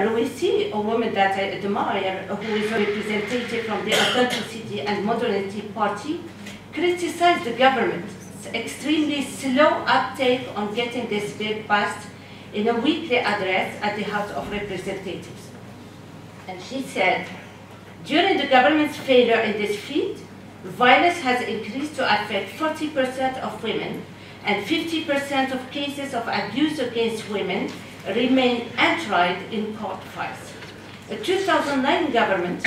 Rouissi, a woman that I admire, who is a representative from the Authenticity and Modernity Party, criticized the government's extremely slow uptake on getting this bill passed in a weekly address at the House of Representatives. And she said, during the government's failure in this field, violence has increased to affect 40% of women, and 50% of cases of abuse against women remain untried in court files. A 2009 government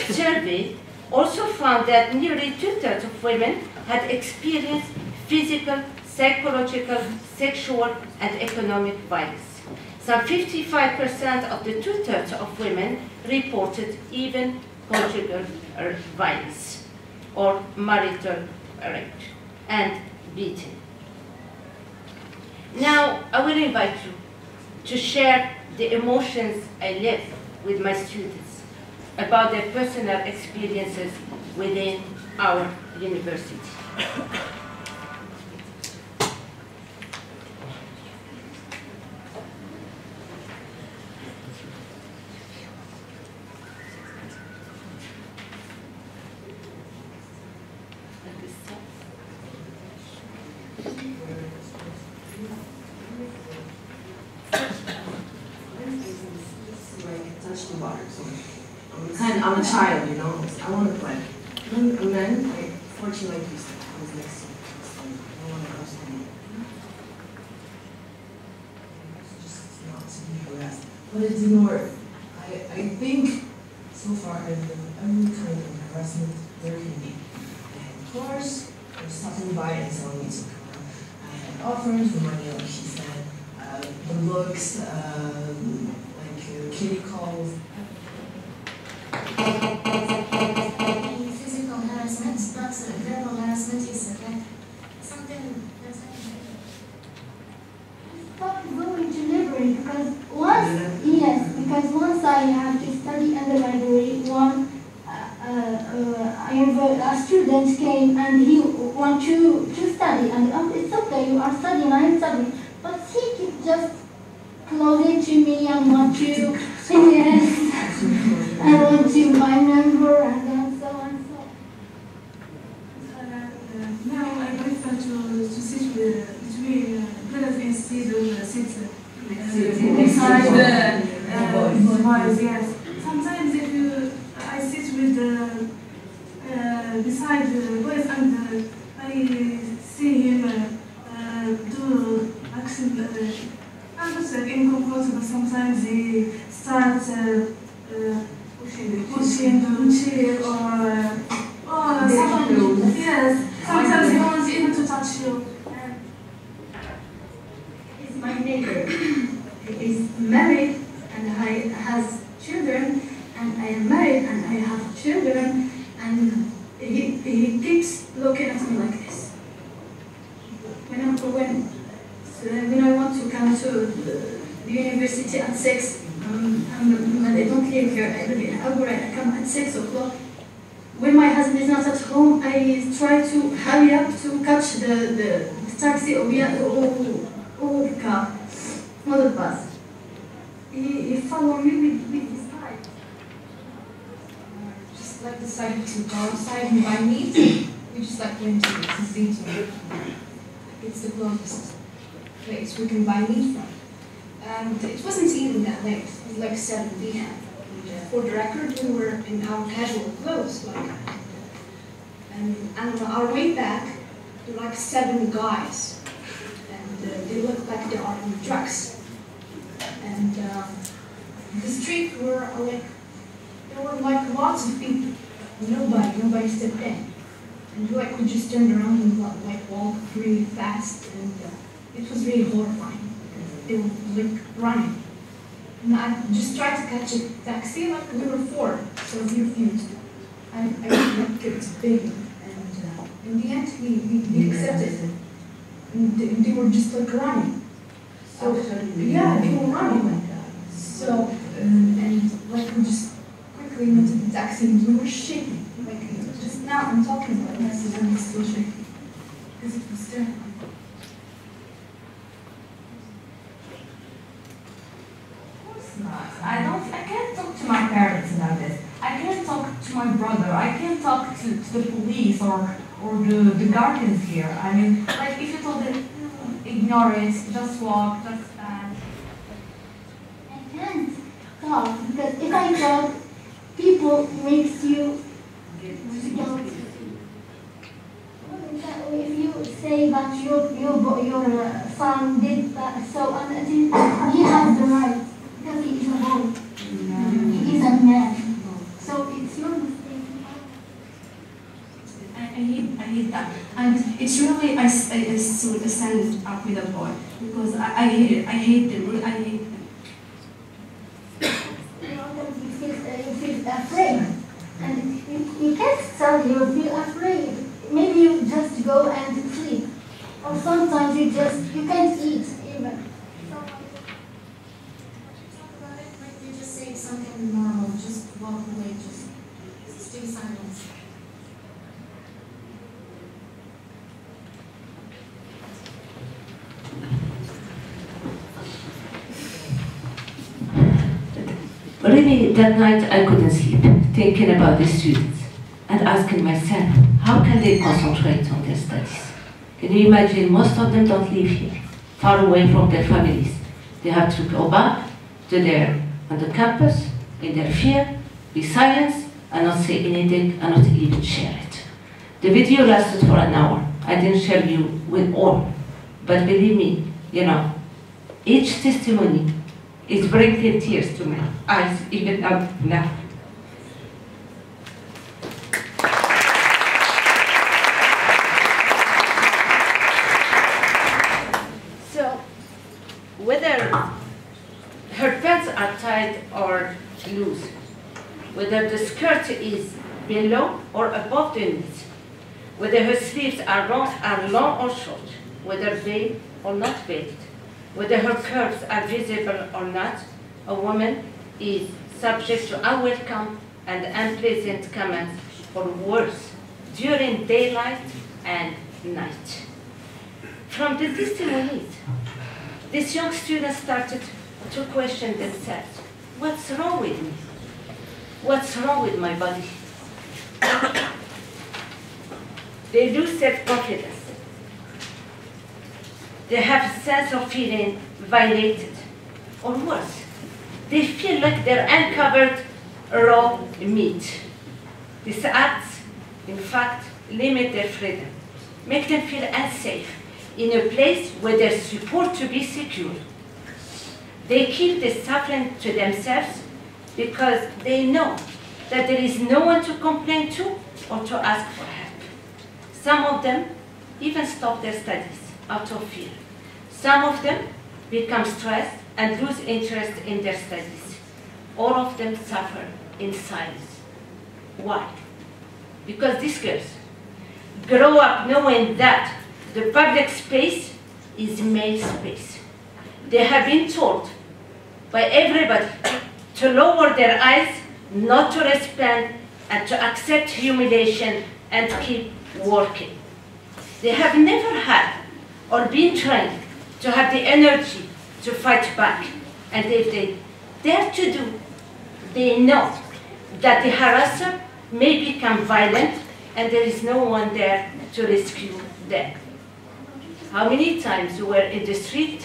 survey also found that nearly 2/3 of women had experienced physical, psychological, sexual, and economic violence. Some 55% of the 2/3 of women reported even conjugal violence or marital rape and beating. Now, I will invite you to share the emotions I live with my students about their personal experiences within our university. I'm a child, you know. I want to play. And then, fortunately, like you said, I was next to me. No one else to me. It's just not to be harassed. But it didn't work. I think so far I've done every kind of harassment there can be. And of course, I was stopping by and telling me to come out. I had offers for money, like she said, the looks, kitty calls. Physical harassment, but verbal harassment is something that's happening. Stop going to library because once I have to study in the library, a student came and he want to study, and it's okay, you are studying, I am studying, but he keep just close to me and want to, yes, I want to my number and then so and so. Now I prefer to sit between brothers instead of sit beside the boys. Yes. Sometimes I sit with beside the boys and I see him do action. I'm just uncomfortable. Sometimes he starts pushing the chair or sometimes, yes. Sometimes he wants even to touch you. He's my neighbor. He is married and has children, and I am married and I have children, and he keeps looking at me like this. When I want to come to the university at 6, and I don't live here, I live in Albury, I come at 6 o'clock. When my husband is not at home, I try to hurry up to catch the taxi or the car or the bus. He followed me with his eye. Just like decided to go outside and buy meat. We just like went to Zito. It's the closest place we can buy meat from. And it wasn't even that late. It was like 7 p.m. For the record, we were in our casual clothes, and on our way back, there were like 7 guys, and they looked like they are on drugs. And the street were there were like lots of people. Nobody stepped in, and we just turned around and walked really fast, and it was really horrifying because they were running. And I just tried to catch a taxi, we were 4, so he refused. I kept begging, and in the end, he accepted. And they were just running. So, yeah, they were running. So, and we just quickly went to the taxi, and we were shaking. Just now I'm talking about this, and I'm still shaking. Because it was terrifying. not. I can't talk to my parents about this. I can't talk to my brother. I can't talk to the police or the guardians here. I mean, like if you told them, ignore it, just walk, just stand. I can't talk because if I talk, people makes you guilty. If you say that your son did that, so he has the right because he is a boy. He is a man. So it's your mistake. I hate that. And it's really, I stand up with a boy because I hate it. I hate them. I hate them. You feel afraid. And you can't tell you feel afraid. Maybe you just go and sleep. Or sometimes you can't eat even. Like you just say something normal, just walk away, just stay silent. Really, that night I couldn't sleep, thinking about the students and asking myself, how can they concentrate on their studies? Can you imagine, most of them don't live here, far away from their families. They have to go back to on the campus, in their fear, be silent, and not say anything, and not even share it. The video lasted for an hour. I didn't share you with all, but believe me, each testimony is bringing tears to my eyes, even now. So, whether her pants are tight or loose, whether the skirt is below or above the knees, whether her sleeves are long or short, whether veiled or not veiled, whether her curves are visible or not, a woman is subject to unwelcome and unpleasant comments or worse during daylight and night. From the testimonies, these young students started to question themselves. What's wrong with me? What's wrong with my body? They lose self-confidence. They have a sense of feeling violated, or worse, they feel like they're uncovered raw meat. These acts, in fact, limit their freedom, make them feel unsafe in a place where they're supposed to be secure. They keep the suffering to themselves because they know that there is no one to complain to or to ask for help. Some of them even stop their studies out of fear. Some of them become stressed and lose interest in their studies. All of them suffer in silence. Why? Because these girls grow up knowing that the public space is male space. They have been told by everybody to lower their eyes, not to respond, and to accept humiliation and keep working. They have never had or been trained to have the energy to fight back. And if they dare to do, they know that the harasser may become violent and there is no one there to rescue them. How many times we were in the street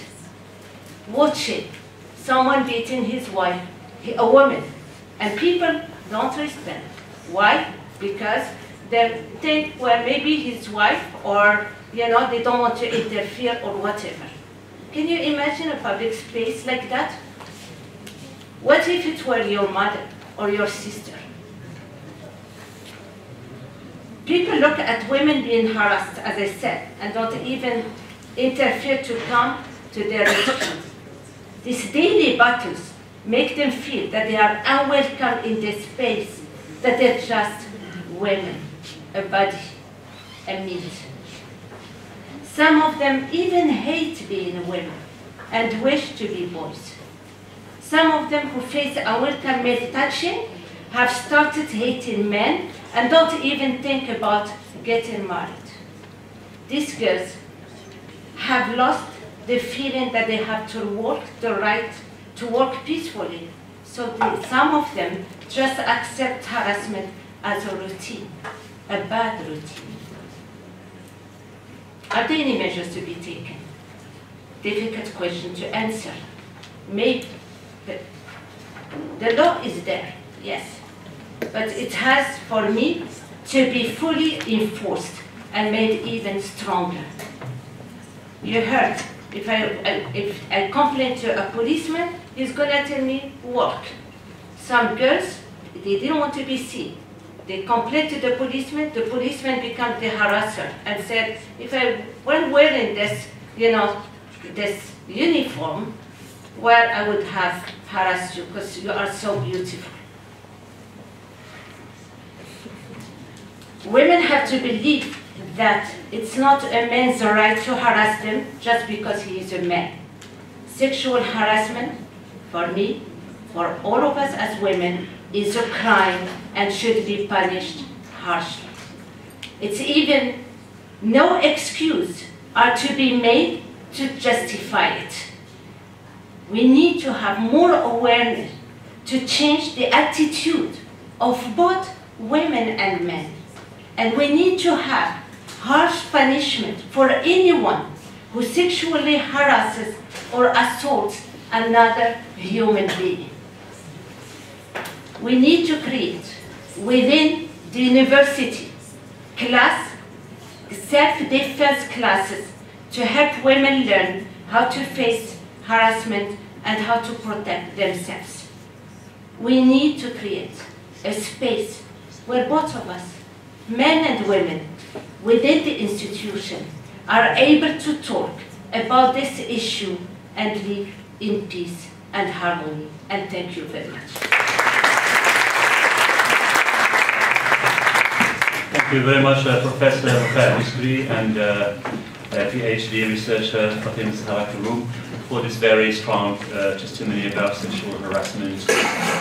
watching someone beating his wife, a woman, and people don't respond. Why? Because they think, well, maybe his wife, or they don't want to interfere or whatever. Can you imagine a public space like that? What if it were your mother or your sister? People look at women being harassed, as I said, and don't even interfere to come to their rescue. These daily battles make them feel that they are unwelcome in this space, that they're just women, a body, a meat. Some of them even hate being women and wish to be boys. Some of them who face unwelcome male touching have started hating men and don't even think about getting married. These girls have lost the feeling that they have to work the right to work peacefully. So some of them just accept harassment as a routine, a bad routine. Are there any measures to be taken? Difficult question to answer. Maybe. The law is there, yes. But it has, for me, to be fully enforced and made even stronger. You heard, if I complain to a policeman, he's gonna tell me, work. Some girls, they didn't want to be seen. They complained to the policeman became the harasser and said, if I weren't wearing this, this uniform, well, I would have harassed you because you are so beautiful. Women have to believe that it's not a man's right to harass them just because he is a man. Sexual harassment, for me, for all of us as women, is a crime and should be punished harshly. It's even no excuse are to be made to justify it. We need to have more awareness to change the attitude of both women and men. And we need to have harsh punishment for anyone who sexually harasses or assaults another human being. We need to create within the university self-defense classes to help women learn how to face harassment and how to protect themselves. We need to create a space where both of us, men and women, within the institution, are able to talk about this issue and live in peace and harmony. And thank you very much. Thank you very much, Professor Rafael Bousgri and PhD researcher Fatima Zahra Karoum, for this very strong testimony about sexual harassment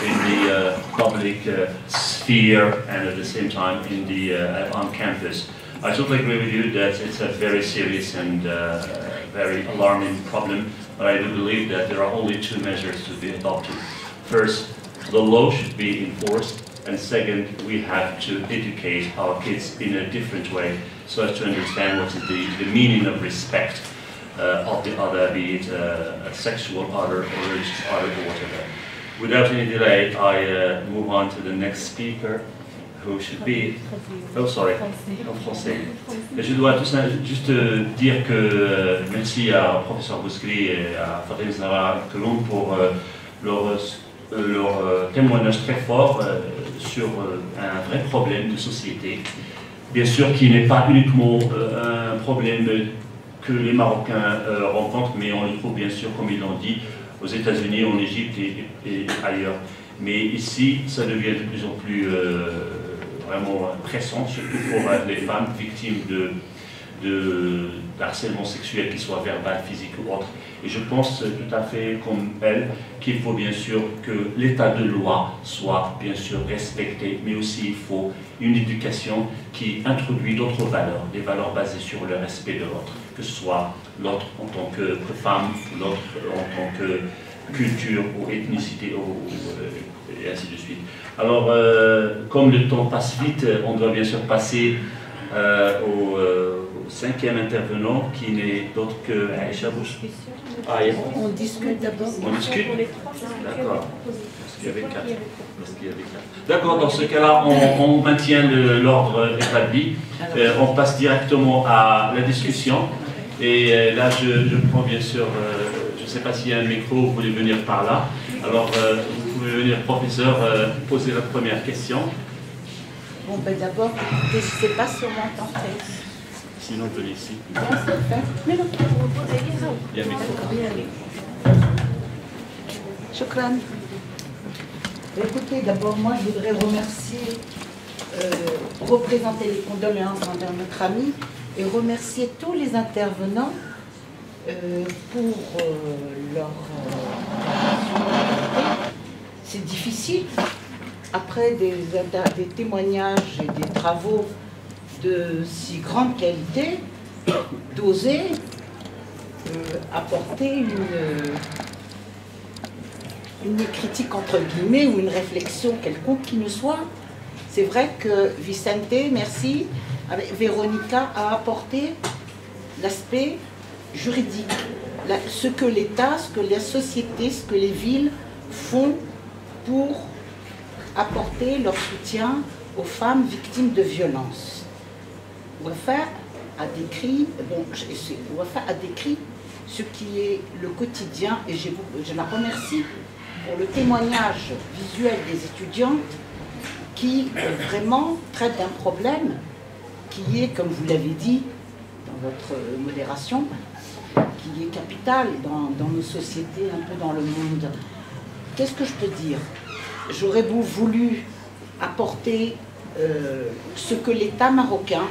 in the public sphere and at the same time in the on campus. I totally agree with you that it's a very serious and very alarming problem, but I do believe that there are only two measures to be adopted. First, the law should be enforced, and second, we have to educate our kids in a different way so as to understand what is the meaning of respect of the other, be it a sexual other or religious other or whatever. Without any delay, I move on to the next speaker, who should be... Oh, sorry, en français. Je dois juste dire que merci à professeur Bousgri et à Fatima Zahra Karoum pour leur témoignage très fort sur un vrai problème de société, bien sûr qui n'est pas uniquement un problème que les Marocains rencontrent, mais on le trouve bien sûr, comme ils l'ont dit, aux États-Unis, en Égypte et ailleurs. Mais ici, ça devient de plus en plus vraiment pressant, surtout pour les femmes victimes de harcèlement sexuel, qu'il soit verbal, physique ou autre. Et je pense tout à fait comme elle qu'il faut bien sûr que l'état de loi soit bien sûr respecté, mais aussi il faut une éducation qui introduit d'autres valeurs, des valeurs basées sur le respect de l'autre, que ce soit l'autre en tant que femme, l'autre en tant que culture ou ethnicité et ainsi de suite. Alors, comme le temps passe vite, on doit bien sûr passer au cinquième intervenant qui n'est d'autre que Aïcha Bousgri. On discute d'abord. On discute. D'accord. Parce qu'il y avait quatre. D'accord, dans ce cas-là, on maintient l'ordre établi. On passe directement à la discussion. Et là, je prends bien sûr, je ne sais pas s'il y a un micro, vous voulez venir par là. Alors, vous pouvez venir, professeur, poser la première question. Bon, ben d'abord, je ne sais pas si on m'entend. Sinon, venez ici. Mais non, il y a un micro. Shukran. Écoutez, d'abord, moi, je voudrais représenter les condoléances envers notre ami et remercier tous les intervenants pour leur c'est difficile, après des témoignages et des travaux de si grande qualité, d'oser apporter une critique entre guillemets ou une réflexion quelconque qui ne soit. C'est vrai que Vicente, merci, avec Véronica a apporté l'aspect juridique, ce que l'État, ce que la société, ce que les villes font pour apporter leur soutien aux femmes victimes de violences. Wafa a décrit, Wafa a décrit ce qui est le quotidien, et je la remercie pour le témoignage visuel des étudiantes qui vraiment traitent d'un problème qui est, comme vous l'avez dit dans votre modération, qui est capital dans nos sociétés, un peu dans le monde. Qu'est-ce que je peux dire? J'aurais voulu apporter ce que l'État marocain,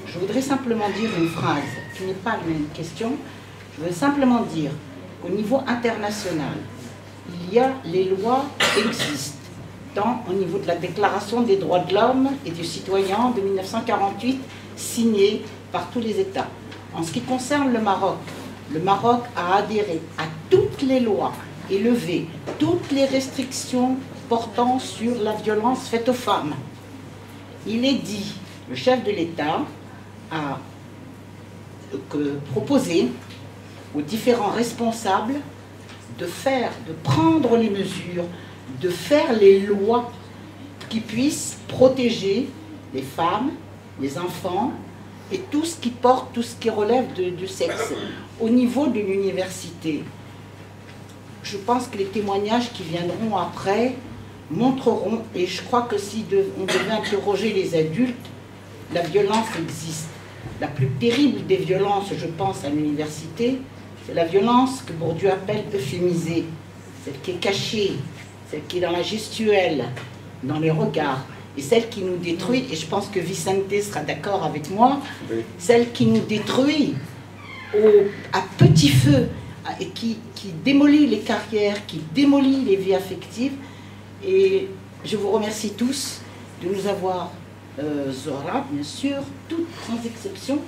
je voudrais simplement dire une phrase qui n'est pas une question, je veux simplement dire qu'au niveau international, il y a les lois qui existent, tant au niveau de la Déclaration des droits de l'homme et du citoyen de 1948, signée par tous les États. En ce qui concerne le Maroc a adhéré à toutes les lois et levé toutes les restrictions portant sur la violence faite aux femmes. Il est dit, le chef de l'État a proposé aux différents responsables de prendre les mesures, de faire les lois qui puissent protéger les femmes, les enfants et tout ce qui porte, tout ce qui relève du sexe. Au niveau de l'université, je pense que les témoignages qui viendront après montreront, et je crois que si on devait interroger les adultes, la violence existe. La plus terrible des violences, je pense, à l'université, c'est la violence que Bourdieu appelle euphémisée, celle qui est cachée, celle qui est dans la gestuelle, dans les regards, et celle qui nous détruit, et je pense que Vicente sera d'accord avec moi, celle qui nous détruit à petit feu, et qui démolit les carrières, qui démolit les vies affectives. Et je vous remercie tous de nous avoir, Zora, bien sûr, toutes sans exception,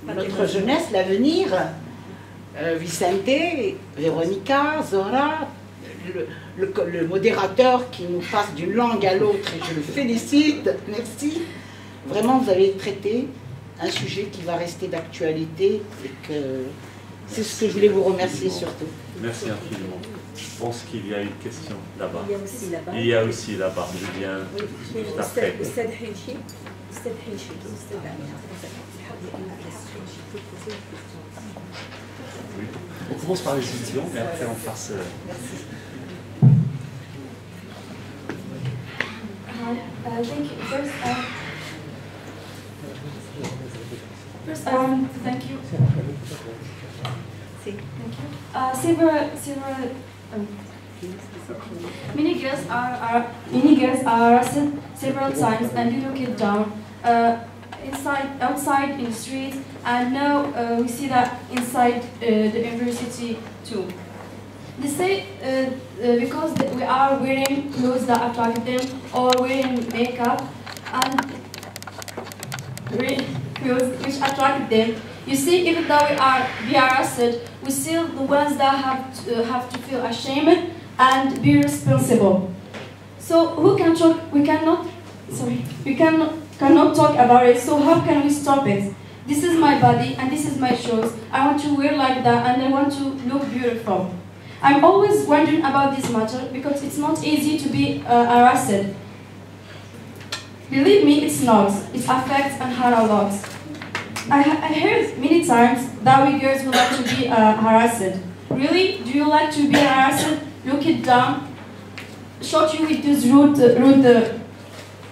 notre jeunesse, l'avenir, Vicente, Véronica, Zora, le modérateur qui nous passe d'une langue à l'autre, et je le félicite, merci. Vraiment, vous avez traité un sujet qui va rester d'actualité, et que c'est ce que je voulais vous remercier surtout. Merci infiniment. Je pense qu'il y a une question là-bas. Il y a aussi là-bas. Il y a aussi là-bas. Je viens juste après. Oui. On commence par les étudiants et après on passe. Thank you. Many girls are arrested several times, and you look it down outside in the street, and now we see that inside the university too. They say because we are wearing clothes that attract them, or wearing makeup and wearing clothes which attract them. You see, even though we are arrested, we still the ones that have to feel ashamed and be responsible. So who can talk? We cannot talk about it. So how can we stop it? This is my body and this is my shoes. I want to wear like that and I want to look beautiful. I'm always wondering about this matter because it's not easy to be arrested. Believe me, it's not. It affects and hurt a lot. I heard many times that we girls would like to be harassed. Really? Do you like to be harassed? Look it down, shock you with these rude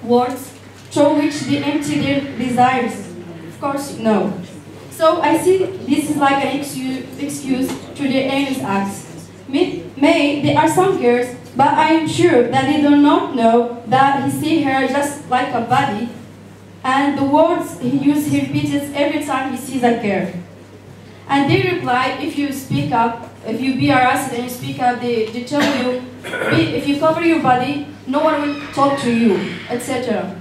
words, through which they empty their desires? Of course, no. So I see this is like an excuse to their heinous acts. May there are some girls, but I am sure that they do not know that he sees her just like a body, and the words he uses, he repeats every time he sees a girl. And they reply, if you speak up, if you be harassed and you speak up, they tell you, if you cover your body, no one will talk to you, etc.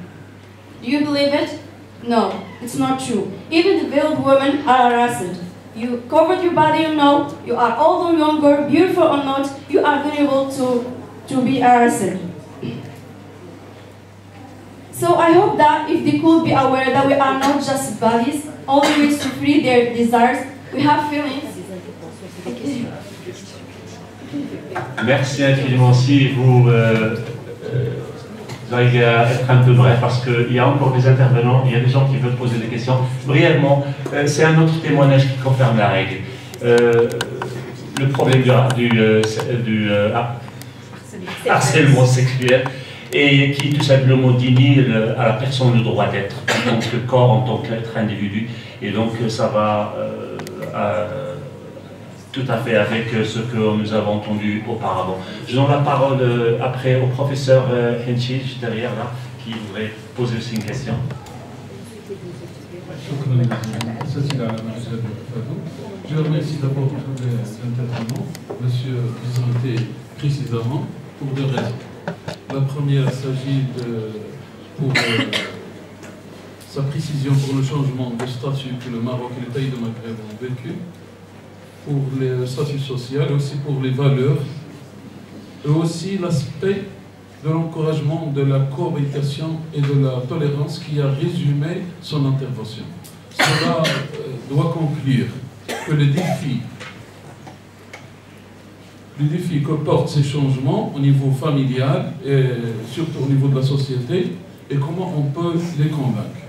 Do you believe it? No, it's not true. Even the veiled women are harassed. you covered your body or not, you are old or younger, beautiful or not, you are going able to be arrested. So I hope that if they could be aware that we are not just bodies, always to free their desires, we have feelings. Merci infiniment. Si vous arrivez à être un peu bref, parce qu'il y a encore des intervenants, il y a des gens qui veulent poser des questions. Brièvement, c'est un autre témoignage qui confirme la règle. Le problème du harcèlement sexuel et qui tout simplement dénie à la personne le droit d'être en tant que corps, en tant qu'être individu. Et donc ça va tout à fait avec ce que nous avons entendu auparavant. Je donne la parole après au professeur Henchi, derrière là, qui voudrait poser aussi une question. Je remercie d'abord tous les intervenants, M. Visanté précisément, pour deux raisons. La première s'agit pour sa précision pour le changement de statut que le Maroc et les pays de Maghreb ont vécu, pour le statut social, et aussi pour les valeurs, et aussi l'aspect de l'encouragement de la cohabitation et de la tolérance qui a résumé son intervention. Cela doit conclure que les défis que portent ces changements au niveau familial et surtout au niveau de la société et comment on peut les convaincre.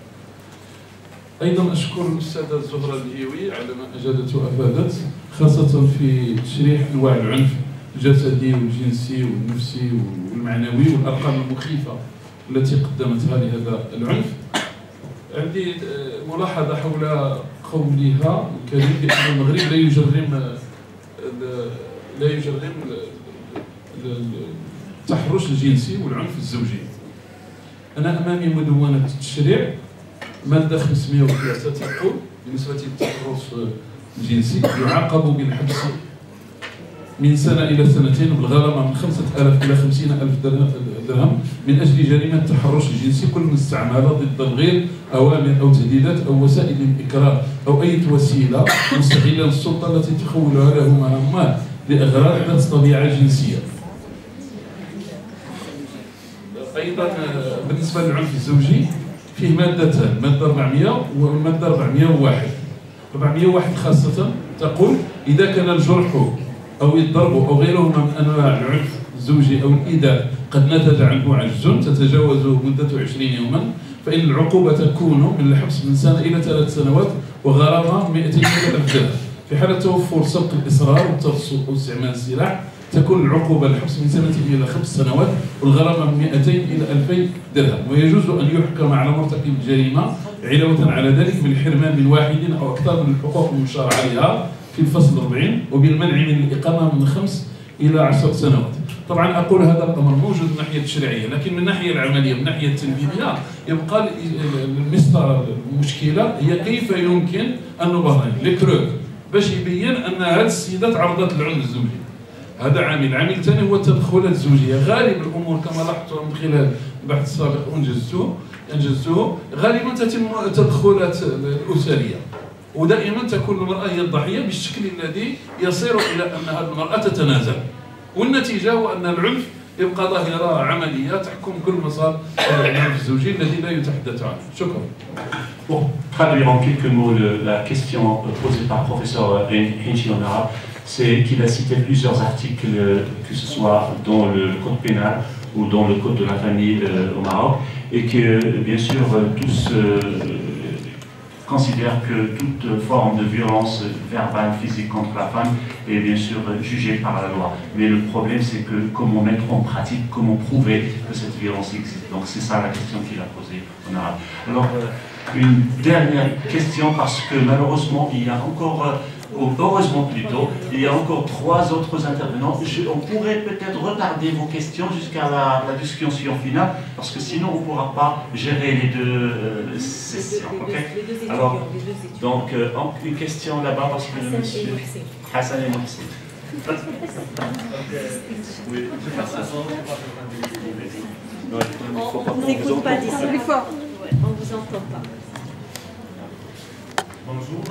أيضا أشكر الأستاذة زهرة الهيوي على ما أجادت وأفادت خاصة في تشريح أنواع العنف الجسدي والجنسي والنفسي والمعنوي والأرقام المخيفة التي قدمتها لهذا العنف. عندي ملاحظة حول قولها الكريم بأن المغرب لا يجرم التحرش الجنسي والعنف الزوجي. أنا أمامي مدونة التشريع مادة 503 تقول بالنسبة للتحرش الجنسي يعاقب بالحبس من سنة إلى سنتين وبالغرامة من 5000 إلى 50000 درهم من أجل جريمة التحرش الجنسي كل من استعمل ضد الغير أوامر أو تهديدات أو وسائل الإكراه أو أي وسيلة مستغلا السلطة التي تخولها له مهمات لأغراض ذات طبيعة جنسية. أيضا بالنسبة للعنف الزوجي فيه مادتان، مادة 400 والمادة 401. 401 خاصة تقول إذا كان الجرح أو الضرب أو غيرهما من أنواع العنف الزوجي أو الإيذاء قد نتج عنه عجز تتجاوز مدة 20 يوما فإن العقوبة تكون من الحبس من سنة إلى 3 سنوات وغرامة 200 إلى 1000 درهم. في حالة توفر سبق الإصرار والترصد واستعمال السلاح تكون العقوبة الحبس من 2 إلى 5 سنوات والغرامة من 200 إلى 2000 درهم. ويجوز أن يحكم على مرتكب الجريمة علاوة على ذلك بالحرمان من واحد أو أكثر من الحقوق المشار عليها في الفصل 40 وبالمنع من الإقامة من 5 إلى 10 سنوات. طبعا أقول هذا الأمر موجود من الناحية التشريعية لكن من الناحية العملية من الناحية التنفيذية يبقى المسطرة المشكلة هي كيف يمكن أن نبرهن لبروف باش يبين أن هذه السيدة تعرضت للعنف الزوجي. هذا عامل. عامل ثاني هو التدخلات الزوجية. غالب الأمور كما لاحظتم من خلال البحث السابق أنجزته غالبا تتم التدخلات الأسرية ودائما تكون المرأة هي الضحية بالشكل الذي يصير إلى أن هذه المرأة تتنازل والنتيجة هو أن العنف يبقى ظاهرة عملية تحكم كل مسار العنف الزوجي الذي لا يتحدث عنه. شكرا. Pour traduire en quelques mots la question posée par le professeur Henchi en arabe, c'est qu'il a cité plusieurs articles, que ce soit dans le code pénal ou dans le code de la famille au Maroc, et que bien sûr tous considèrent que toute forme de violence verbale, physique contre la femme est bien sûr jugée par la loi. Mais le problème c'est que comment mettre en pratique, comment prouver que cette violence existe. Donc c'est ça la question qu'il a posée en arabe. Alors une dernière question parce que malheureusement il y a encore, heureusement plutôt, il y a encore 3 autres intervenants. On pourrait peut-être retarder vos questions jusqu'à la discussion finale parce que sinon on ne pourra pas gérer les deux sessions. Okay? Alors, donc une question là-bas parce que le monsieur Hassan et Mohsin. Oui, on ne vous écoute pas d'ici. Plus fort. On ne vous entend pas. Bonjour.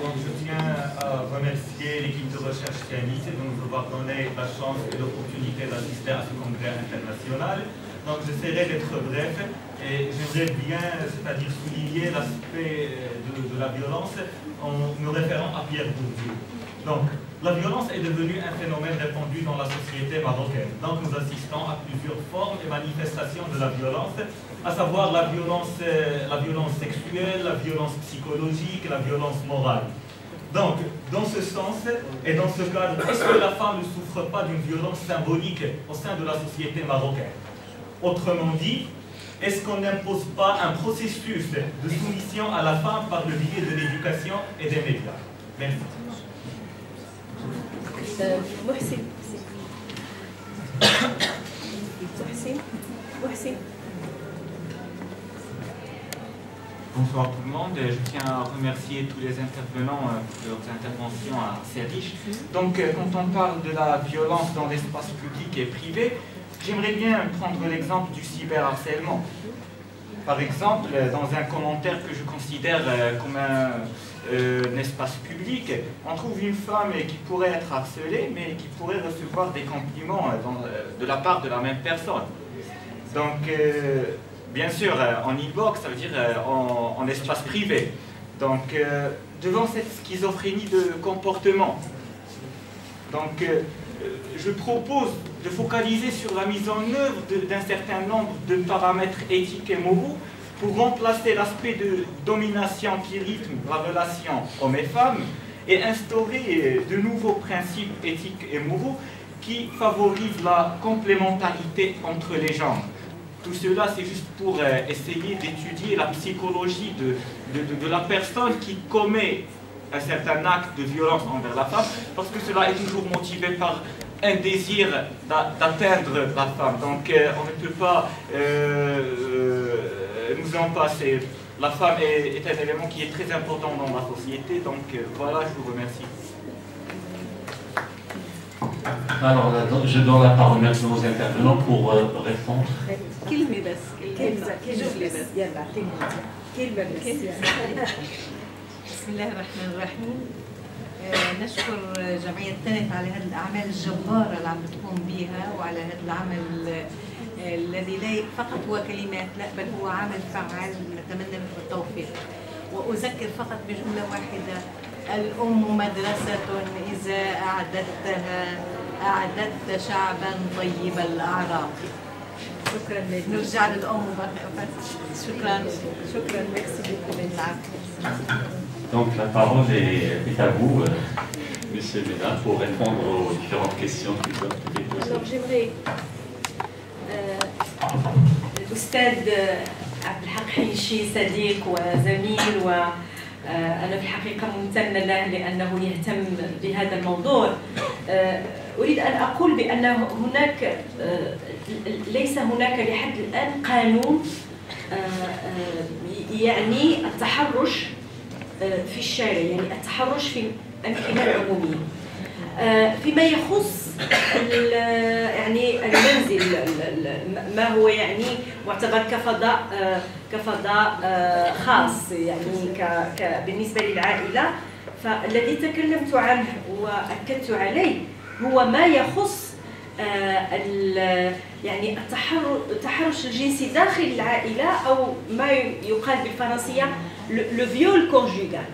Donc je tiens à remercier l'équipe de recherche CNIC de nous avoir donné la chance et l'opportunité d'assister à ce congrès international. Donc j'essaierai d'être bref et j'aimerais bien, c'est-à-dire souligner l'aspect de la violence en me référant à Pierre Bourdieu. Donc la violence est devenue un phénomène répandu dans la société marocaine. Donc nous assistons à plusieurs formes et manifestations de la violence, à savoir la violence sexuelle, la violence psychologique, la violence morale. Donc, dans ce sens et dans ce cadre, est-ce que la femme ne souffre pas d'une violence symbolique au sein de la société marocaine? Autrement dit, est-ce qu'on n'impose pas un processus de soumission à la femme par le biais de l'éducation et des médias? Merci. Bonsoir tout le monde, je tiens à remercier tous les intervenants pour leurs interventions assez riches. Donc quand on parle de la violence dans l'espace public et privé, j'aimerais bien prendre l'exemple du cyberharcèlement. Par exemple, dans un commentaire que je considère comme un espace public, on trouve une femme qui pourrait être harcelée, mais qui pourrait recevoir des compliments de la part de la même personne. Donc, bien sûr, en inbox, ça veut dire en espace privé. Donc, devant cette schizophrénie de comportement, donc, je propose de focaliser sur la mise en œuvre d'un certain nombre de paramètres éthiques et moraux pour remplacer l'aspect de domination qui rythme la relation hommes et femmes et instaurer de nouveaux principes éthiques et moraux qui favorisent la complémentarité entre les genres. Tout cela, c'est juste pour essayer d'étudier la psychologie de la personne qui commet un certain acte de violence envers la femme, parce que cela est toujours motivé par un désir d'atteindre la femme. Donc on ne peut pas nous en passer. La femme est un élément qui est très important dans la société. Donc voilà, je vous remercie. Alors, je donne la parole maintenant aux intervenants pour répondre. بسم الله الرحمن الرحيم. نشكر جمعية تنت على هذه الأعمال الجبارة اللي عم بتقوم بها وعلى هذا العمل الذي لا فقط هو كلمات، لا بل هو عمل فعال، نتمنى له التوفيق. وأذكر فقط بجملة واحدة: الأم مدرسة إذا أعددتها أعددت شعبا طيب الأعراق. شكرا لك. نرجع للأم بقى. شكرا شكرا ميرسي بوكو. Donc la parole est à vous, Monsieur Ménard, pour répondre aux différentes questions qui peuvent être posées. Alors j'aimerais الأستاذ عبد الحق حيشي صديق وزميل وأنا في الحقيقة ممتنة له لأنه يهتم بهذا الموضوع. أريد أن أقول بأن هناك ليس هناك لحد الآن قانون يعني التحرش في الشارع، يعني التحرش في الأماكن العمومية. فيما يخص يعني المنزل ما هو يعني معتبر كفضاء خاص يعني بالنسبة للعائلة، فالذي تكلمت عنه وأكدت عليه هو ما يخص يعني التحرش الجنسي داخل العائلة أو ما يقال بالفرنسية le viol conjugal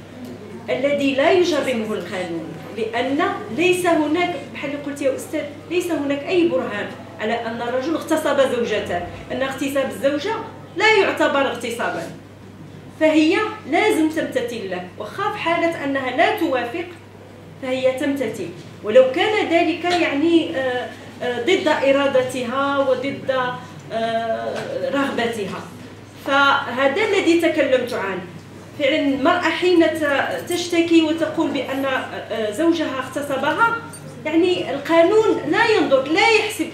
الذي لا يجرمه القانون، لأن ليس هناك بحال قلت يا أستاذ ليس هناك أي برهان على أن الرجل اغتصب زوجته، أن اغتصاب الزوجة لا يعتبر اغتصابا، فهي لازم تمتثل له، وخاف حالة أنها لا توافق فهي تمتثل، ولو كان ذلك يعني ضد إرادتها وضد رغبتها. فهذا الذي تكلمت عنه. فعلا المرأة حين تشتكي وتقول بأن زوجها اغتصبها، يعني القانون لا ينظر لا يحسب،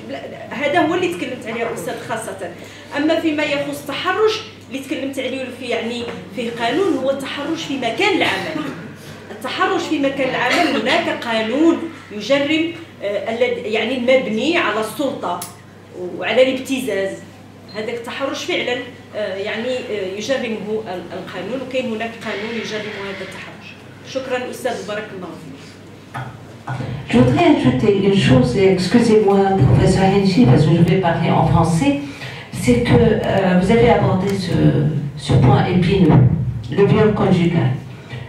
هذا هو اللي تكلمت عليه أستاذ خاصة. أما فيما يخص التحرش اللي تكلمت عليه في يعني في قانون هو التحرش في مكان العمل. التحرش في مكان العمل هناك قانون يجرم يعني المبني على السلطة وعلى الابتزاز، هذاك التحرش فعلا يعني يجرمه القانون، وكاين هناك قانون يجرم هذا التحرش. شكرا أستاذ بارك الله فيك. Je voudrais ajouter une chose, et excusez-moi, professeur Henshi, parce que je vais parler en français, c'est que vous avez abordé ce point épineux, le viol conjugal.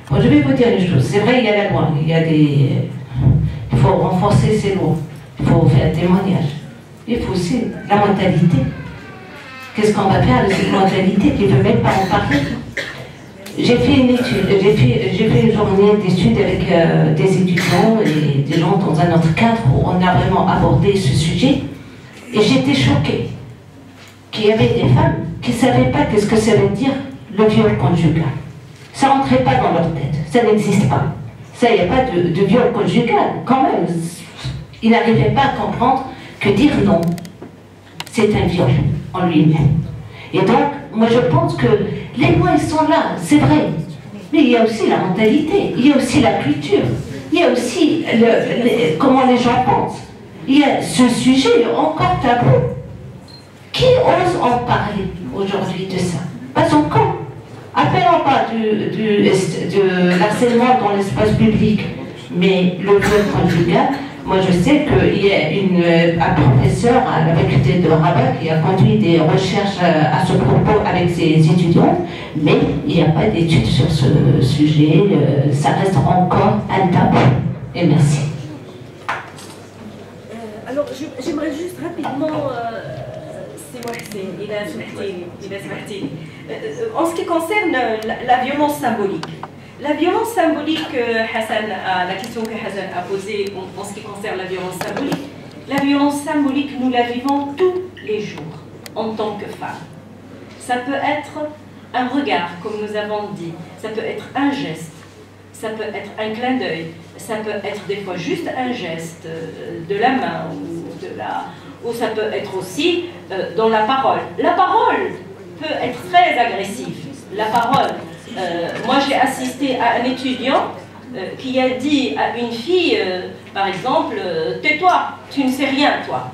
Bon, je vais vous dire une chose, c'est vrai, il y a la loi, il faut renforcer ces lois, il faut faire témoignage. Il faut aussi la mentalité. Qu'est-ce qu'on va faire de cette mentalité qui ne veut même pas en parler? J'ai fait une étude, j'ai fait une journée d'études avec des étudiants et des gens dans un autre cadre où on a vraiment abordé ce sujet. Et j'étais choquée qu'il y avait des femmes qui ne savaient pas qu'est-ce que ça veut dire le viol conjugal. Ça ne rentrait pas dans leur tête, ça n'existe pas. Ça, il n'y a pas de viol conjugal, quand même. Ils n'arrivaient pas à comprendre que dire non, c'est un viol en lui-même. Et donc, moi je pense que les lois, ils sont là, c'est vrai. Mais il y a aussi la mentalité, il y a aussi la culture, il y a aussi comment les gens pensent. Il y a ce sujet encore tabou. Qui ose en parler aujourd'hui de ça? Pas encore. Appelons pas de l'harcèlement dans l'espace public, mais le viol conjugal. Moi, je sais qu'il y a un professeur à la faculté de Rabat qui a conduit des recherches à ce propos avec ses étudiants, mais il n'y a pas d'études sur ce sujet. Ça reste encore un tabou. Et merci. Alors, j'aimerais juste rapidement, en ce qui concerne la violence symbolique. La violence symbolique, la question que Hassan a posée en ce qui concerne la violence symbolique, nous la vivons tous les jours en tant que femmes. Ça peut être un regard, comme nous avons dit, ça peut être un geste, ça peut être un clin d'œil, ça peut être des fois juste un geste de la main ou ça peut être aussi dans la parole. La parole peut être très agressive. La parole. Moi, j'ai assisté à un étudiant qui a dit à une fille, par exemple, tais-toi, tu ne sais rien, toi.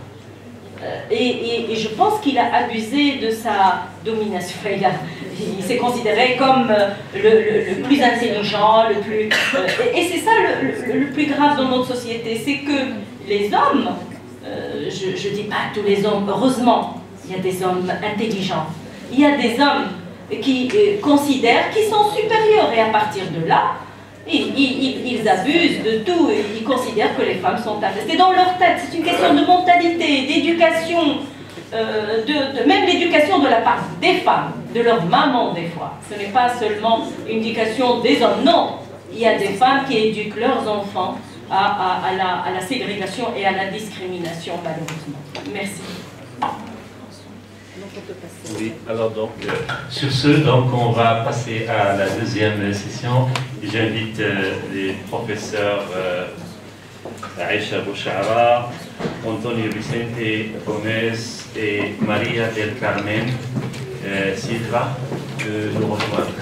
Et je pense qu'il a abusé de sa domination. Il s'est considéré comme le plus intelligent, le plus... et c'est ça le plus grave dans notre société, c'est que les hommes, je ne dis pas tous les hommes, heureusement, il y a des hommes intelligents, il y a des hommes qui considèrent qu'ils sont supérieurs et à partir de là, ils abusent de tout et ils considèrent que les femmes sont agressées. C'est dans leur tête, c'est une question de mentalité, d'éducation, même l'éducation de la part des femmes, de leur maman des fois. Ce n'est pas seulement une éducation des hommes, non. Il y a des femmes qui éduquent leurs enfants à la ségrégation et à la discrimination malheureusement. Merci. Oui, alors donc, sur ce, donc, on va passer à la deuxième session. J'invite les professeurs Aïcha Bouchara, Antonio Vicente Gomez et Maria del Carmen Silva de nous rejoindre.